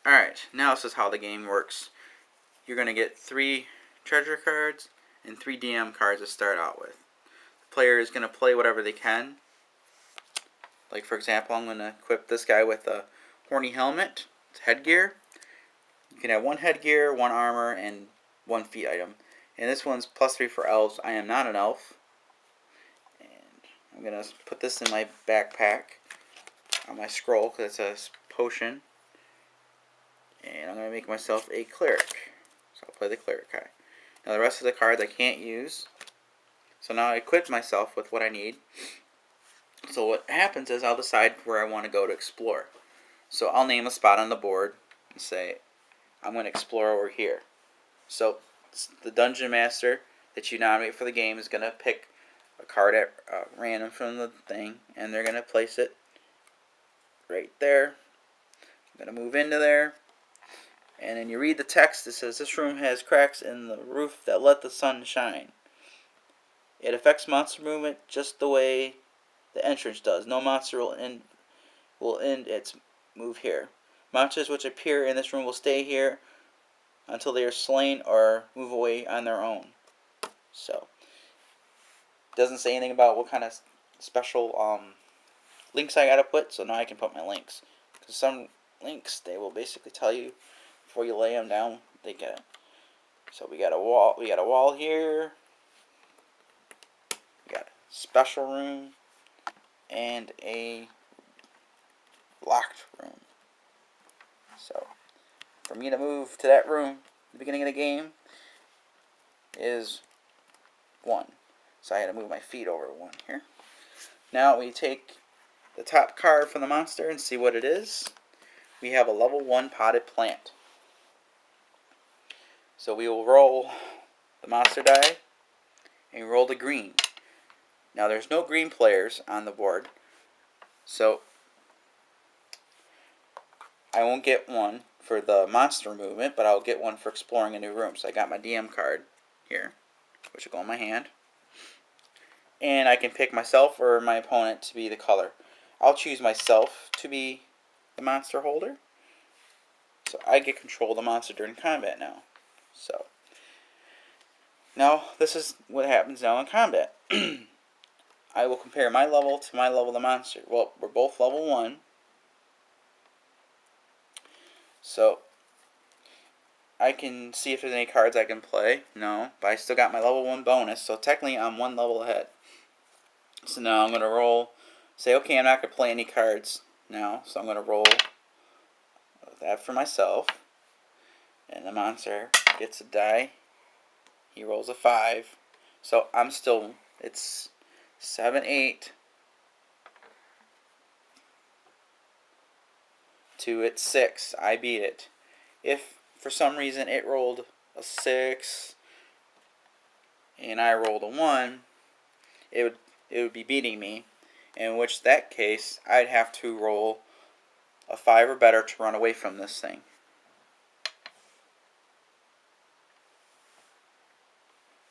Alright, now this is how the game works. You're going to get 3 treasure cards and 3 DM cards to start out with. The player is going to play whatever they can. Like for example, I'm going to equip this guy with a horny helmet. It's headgear. You can have 1 headgear, 1 armor, and 1 feat item. And this one's +3 for elves. I am not an elf. And I'm going to put this in my backpack on my scroll because it's a potion. And I'm going to make myself a cleric. So I'll play the cleric guy. Now the rest of the cards I can't use. So now I equip myself with what I need. So what happens is I'll decide where I want to go to explore. So I'll name a spot on the board and say, I'm going to explore over here. So the dungeon master that you nominate for the game is going to pick a card at random from the thing, and they're going to place it right there. I'm going to move into there. And then you read the text that says, this room has cracks in the roof that let the sun shine. It affects monster movement just the way the entrance does. No monster will end its move here. Monsters which appear in this room will stay here until they are slain or move away on their own. So, it doesn't say anything about what kind of special links I gotta put, so now I can put my links. Because some links, they will basically tell you before you lay them down, they get it. So we got a wall here. We got a special room and a locked room. So for me to move to that room at the beginning of the game is 1. So I had to move my feet over 1 here. Now we take the top card from the monster and see what it is. We have a level 1 potted plant. So we will roll the monster die and roll the green. Now there's no green players on the board, so I won't get 1 for the monster movement, but I'll get 1 for exploring a new room. So I got my DM card here, which will go in my hand. And I can pick myself or my opponent to be the color. I'll choose myself to be the monster holder. So I get control of the monster during combat now. So now this is what happens now in combat. I will compare my level to my level of the monster. Well, we're both level 1. So I can see if there's any cards I can play. No, but I still got my level 1 bonus, so technically I'm 1 level ahead. So now I'm going to roll, say, okay, I'm not going to play any cards now, so I'm going to roll that for myself. And the monster gets a die. He rolls a 5. So I'm still, it's 7, 8 to it's 6. I beat it. If for some reason it rolled a 6 and I rolled a 1, it would be beating me. In which that case I'd have to roll a 5 or better to run away from this thing.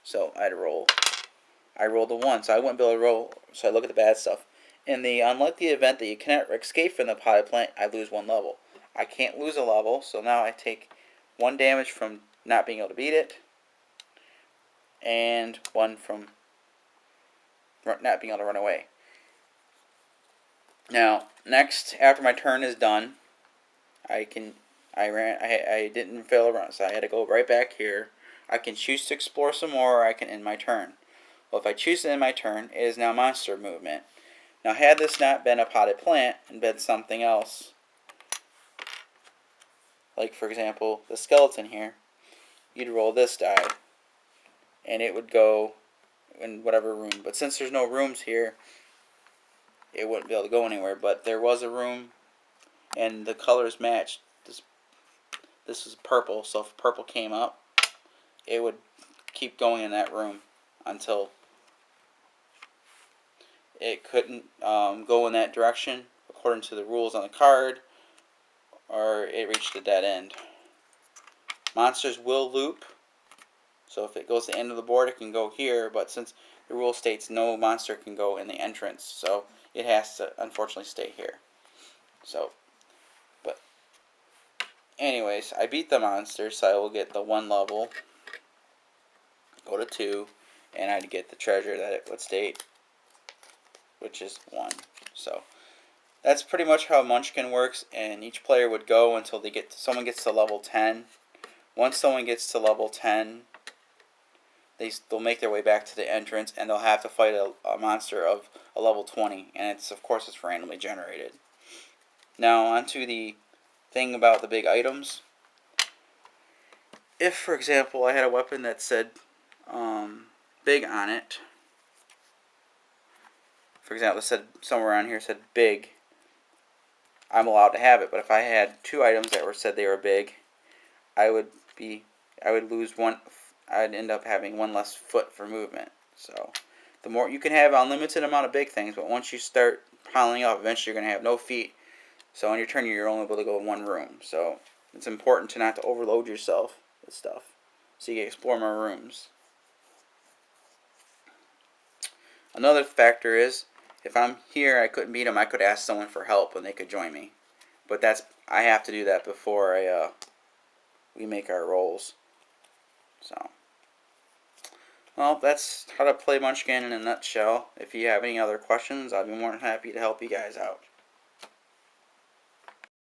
So I rolled a 1, so I wouldn't be able to roll, so I look at the bad stuff. In the unlikely event that you cannot escape from the potted plant, I lose 1 level. I can't lose a level, so now I take 1 damage from not being able to beat it, and 1 from not being able to run away. Now, next, after my turn is done, I didn't fail a run, so I had to go right back here. I can choose to explore some more, or I can end my turn. Well, if I choose to end my turn, it is now monster movement. Now, had this not been a potted plant and been something else, like for example, the skeleton here, you'd roll this die, and it would go in whatever room. But since there's no rooms here, it wouldn't be able to go anywhere. But there was a room, and the colors matched. This is purple, so if purple came up, it would keep going in that room until it couldn't go in that direction according to the rules on the card, or it reached a dead end. Monsters will loop, so if it goes to the end of the board, it can go here, but since the rule states no monster can go in the entrance, so it has to unfortunately stay here. So, anyways, I beat the monster, so I will get the 1 level, go to 2, and I'd get the treasure that it would state, which is 1. So that's pretty much how Munchkin works, and each player would go until someone gets to level 10. Once someone gets to level 10, they'll make their way back to the entrance, and they'll have to fight a monster of a level 20, and of course it's randomly generated. Now onto the thing about the big items. If, for example, I had a weapon that said big on it, for example, it said somewhere around here said big, I'm allowed to have it. But if I had 2 items that said they were big, I would lose one. I'd end up having 1 less foot for movement. So the more you can have unlimited amount of big things, but once you start piling up, eventually you're going to have no feet. So on your turn, you're only able to go in 1 room. So it's important to not to overload yourself with stuff, so you can explore more rooms. Another factor is, if I'm here, I couldn't beat them, I could ask someone for help and they could join me. But I have to do that before we make our rolls. So, well, that's how to play Munchkin in a nutshell. If you have any other questions, I'd be more than happy to help you guys out.